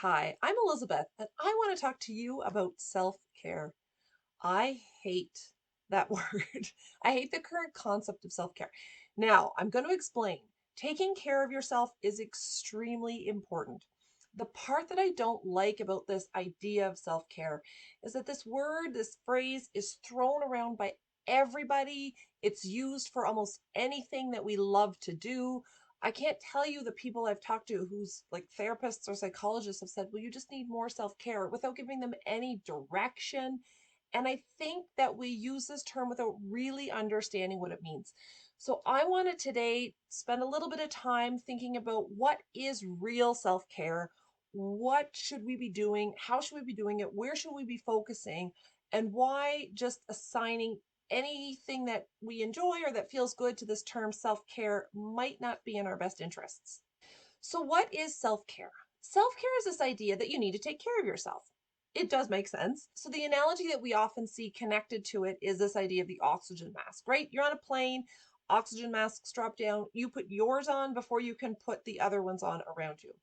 Hi, I'm Elizabeth, and I want to talk to you about self-care. I hate that word. I hate the current concept of self-care. Now, I'm going to explain. Taking care of yourself is extremely important. The part that I don't like about this idea of self-care is that this word, this phrase is thrown around by everybody. It's used for almost anything that we love to do. I can't tell you the people I've talked to who's like therapists or psychologists have said, well, you just need more self-care without giving them any direction. And I think that we use this term without really understanding what it means. So I want to today spend a little bit of time thinking about what is real self-care, what should we be doing, how should we be doing it, where should we be focusing, and why just assigning anything that we enjoy or that feels good to this term self-care might not be in our best interests. So, what is self care? Self care is this idea that you need to take care of yourself. It does make sense. So, the analogy that we often see connected to it is this idea of the oxygen mask, right? You're on a plane, oxygen masks drop down, you put yours on before you can put the other ones on around you.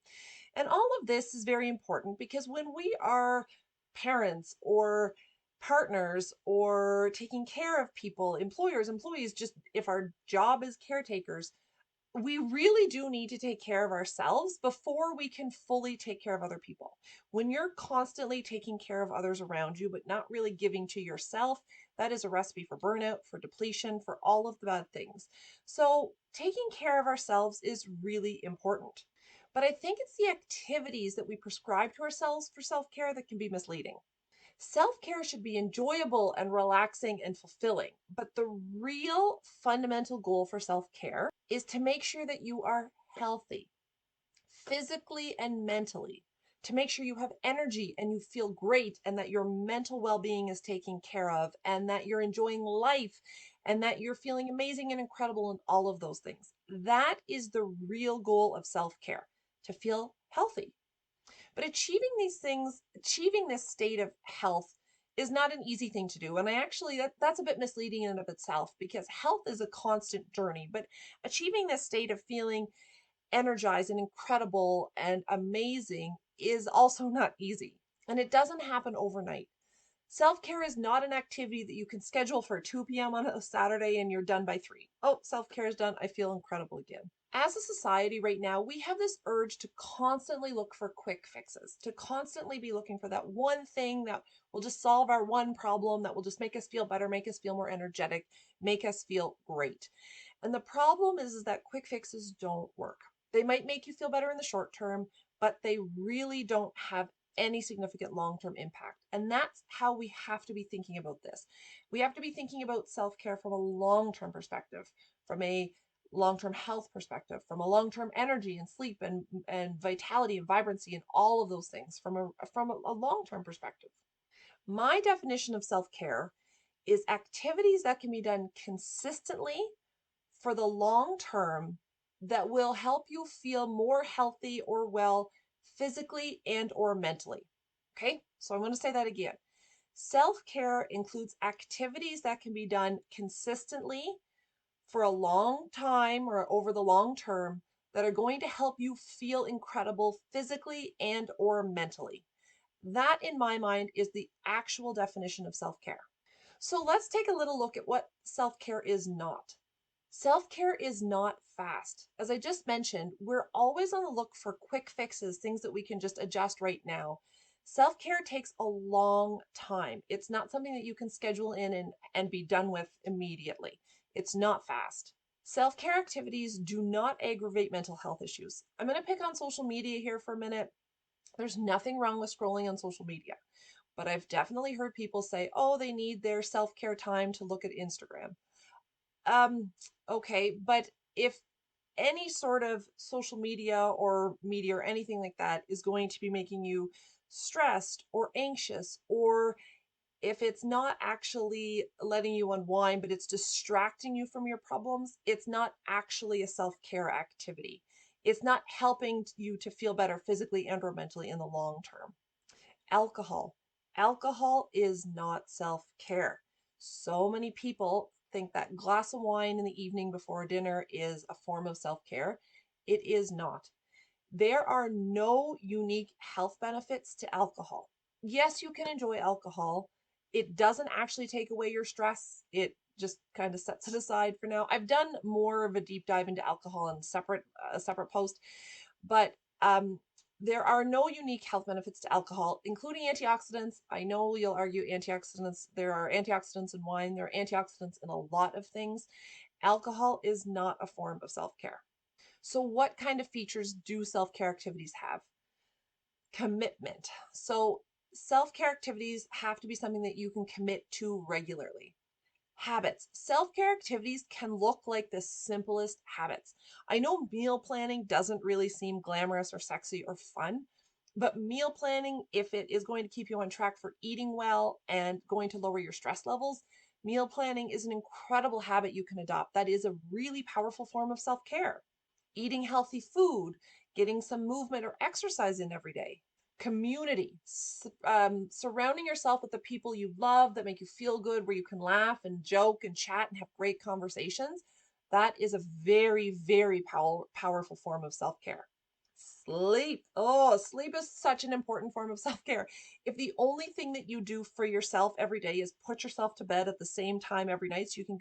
And all of this is very important because when we are parents or partners or taking care of people, employers, employees, just if our job is caretakers, we really do need to take care of ourselves before we can fully take care of other people. When you're constantly taking care of others around you, but not really giving to yourself, that is a recipe for burnout, for depletion, for all of the bad things. So, taking care of ourselves is really important. But I think it's the activities that we prescribe to ourselves for self care that can be misleading. Self care should be enjoyable and relaxing and fulfilling. But the real fundamental goal for self care is to make sure that you are healthy physically and mentally, to make sure you have energy and you feel great and that your mental well being is taken care of and that you're enjoying life and that you're feeling amazing and incredible and all of those things. That is the real goal of self care, to feel healthy. But achieving these things, achieving this state of health is not an easy thing to do. And I actually that's a bit misleading in and of itself because health is a constant journey, but achieving this state of feeling energized and incredible and amazing is also not easy. And it doesn't happen overnight. Self care is not an activity that you can schedule for 2 p.m. on a Saturday and you're done by 3. Oh, self care is done. I feel incredible again. As a society right now, we have this urge to constantly look for quick fixes, to constantly be looking for that one thing that will just solve our one problem, that will just make us feel better, make us feel more energetic, make us feel great. And the problem is that quick fixes don't work. They might make you feel better in the short term, but they really don't have any significant long-term impact. And that's how we have to be thinking about this. We have to be thinking about self-care from a long-term perspective, from a long-term health perspective, from a long-term energy and sleep and vitality and vibrancy and all of those things from a long-term perspective. My definition of self-care is activities that can be done consistently for the long term that will help you feel more healthy or well physically and or mentally. Okay? So I'm going to say that again. Self-care includes activities that can be done consistently for a long time or over the long term that are going to help you feel incredible physically and or mentally. That in my mind is the actual definition of self-care. So let's take a little look at what self-care is not. Self-care is not fast. As I just mentioned, we're always on the look for quick fixes, things that we can just adjust right now. Self-care takes a long time. It's not something that you can schedule in and be done with immediately. It's not fast. Self-care activities do not aggravate mental health issues. I'm going to pick on social media here for a minute. There's nothing wrong with scrolling on social media, but I've definitely heard people say, oh, they need their self-care time to look at Instagram. Um, okay, but if any sort of social media or anything like that is going to be making you stressed or anxious, or if it's not actually letting you unwind, but it's distracting you from your problems, it's not actually a self-care activity. It's not helping you to feel better physically and or mentally in the long term. Alcohol. Alcohol is not self-care. So many people think that glass of wine in the evening before dinner is a form of self-care. It is not. There are no unique health benefits to alcohol. Yes, you can enjoy alcohol. It doesn't actually take away your stress. It just kind of sets it aside for now. I've done more of a deep dive into alcohol in a separate post, but there are no unique health benefits to alcohol, including antioxidants. I know you'll argue antioxidants. There are antioxidants in wine. There are antioxidants in a lot of things. Alcohol is not a form of self-care. So, what kind of features do self care activities have? Commitment. So, self care activities have to be something that you can commit to regularly. Habits. Self care activities can look like the simplest habits. I know meal planning doesn't really seem glamorous or sexy or fun, but meal planning, if it is going to keep you on track for eating well and going to lower your stress levels, meal planning is an incredible habit you can adopt. That is a really powerful form of self care. Eating healthy food, getting some movement or exercise in every day. Community, surrounding yourself with the people you love that make you feel good, where you can laugh and joke and chat and have great conversations. That is a very, very powerful form of self care. Sleep. Oh, sleep is such an important form of self care. If the only thing that you do for yourself every day is put yourself to bed at the same time every night so you can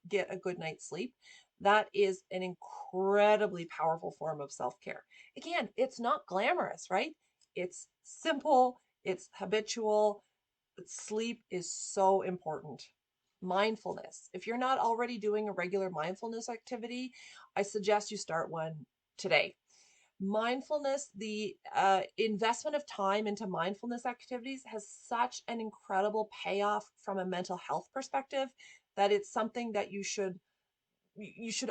get a good night's sleep, that is an incredibly powerful form of self care. Again, it's not glamorous, right? It's simple, it's habitual. Sleep is so important. Mindfulness. If you're not already doing a regular mindfulness activity, I suggest you start one today. Mindfulness, the investment of time into mindfulness activities has such an incredible payoff from a mental health perspective that it's something that you should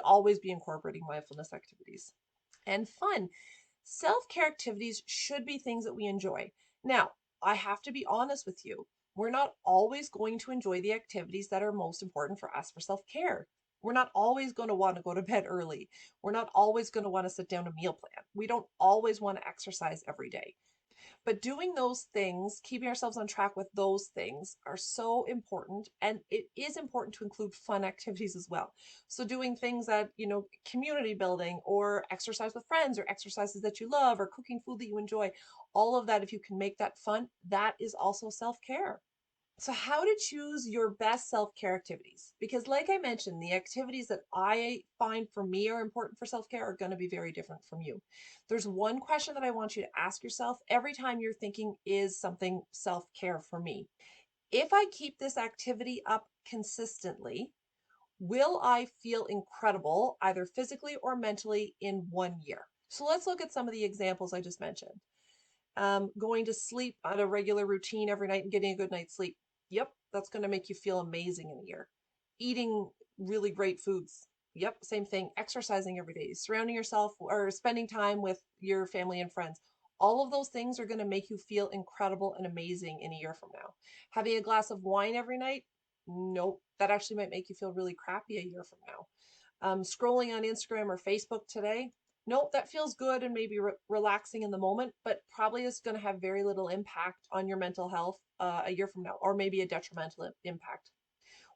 always be incorporating mindfulness activities. And fun. Self care activities should be things that we enjoy. Now, I have to be honest with you. We're not always going to enjoy the activities that are most important for us for self care. We're not always going to want to go to bed early. We're not always going to want to sit down a meal plan. We don't always want to exercise every day. But doing those things, keeping ourselves on track with those things are so important. And it is important to include fun activities as well. So doing things that, community building or exercise with friends or exercises that you love or cooking food that you enjoy, all of that, if you can make that fun, that is also self-care. So, how to choose your best self care activities? Because, like I mentioned, the activities that I find for me are important for self care are going to be very different from you. There's one question that I want you to ask yourself every time you're thinking, is something self care for me? If I keep this activity up consistently, will I feel incredible either physically or mentally in 1 year? So, let's look at some of the examples I just mentioned. Going to sleep on a regular routine every night and getting a good night's sleep. Yep, that's going to make you feel amazing in a year. Eating really great foods. Yep, same thing. Exercising every day, surrounding yourself or spending time with your family and friends. All of those things are going to make you feel incredible and amazing in a year from now. Having a glass of wine every night? Nope, that actually might make you feel really crappy a year from now. Scrolling on Instagram or Facebook today? Nope, that feels good and maybe relaxing in the moment, but probably is going to have very little impact on your mental health a year from now, or maybe a detrimental impact.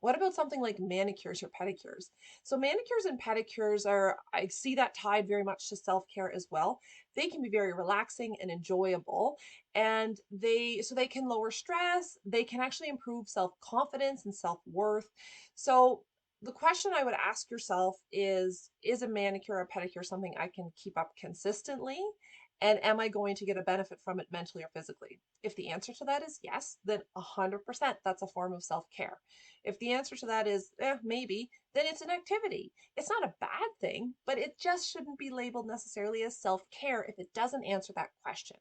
What about something like manicures or pedicures? So manicures and pedicures are, I see that tied very much to self-care as well. They can be very relaxing and enjoyable, and they can lower stress, they can actually improve self-confidence and self-worth. So the question I would ask yourself is a manicure or pedicure something I can keep up consistently? And am I going to get a benefit from it mentally or physically? If the answer to that is yes, then 100% that's a form of self-care. If the answer to that is maybe, then it's an activity. It's not a bad thing, but it just shouldn't be labeled necessarily as self care if it doesn't answer that question.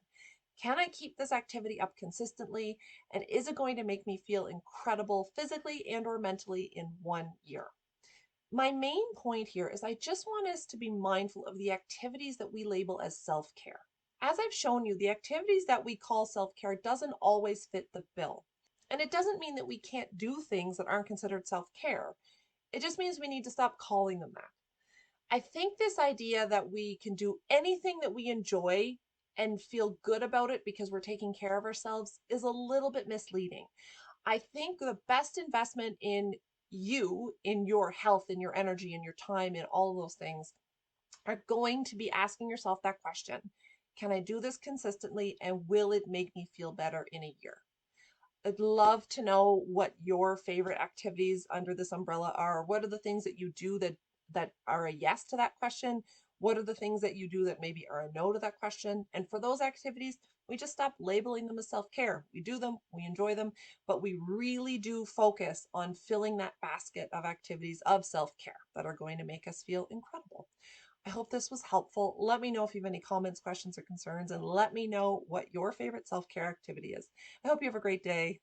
Can I keep this activity up consistently? And is it going to make me feel incredible physically and or mentally in 1 year? My main point here is I just want us to be mindful of the activities that we label as self care. As I've shown you, the activities that we call self care doesn't always fit the bill. And it doesn't mean that we can't do things that aren't considered self care. It just means we need to stop calling them that. I think this idea that we can do anything that we enjoy and feel good about it because we're taking care of ourselves is a little bit misleading. I think the best investment in you, in your health, in your energy, in your time, in all of those things, are going to be asking yourself that question. Can I do this consistently? And will it make me feel better in a year? I'd love to know what your favorite activities under this umbrella are. What are the things that you do that are a yes to that question? What are the things that you do that maybe are a no to that question? And for those activities, we just stop labeling them as self-care. We do them, we enjoy them, but we really do focus on filling that basket of activities of self-care that are going to make us feel incredible. I hope this was helpful. Let me know if you have any comments, questions, or concerns, and let me know what your favorite self-care activity is. I hope you have a great day.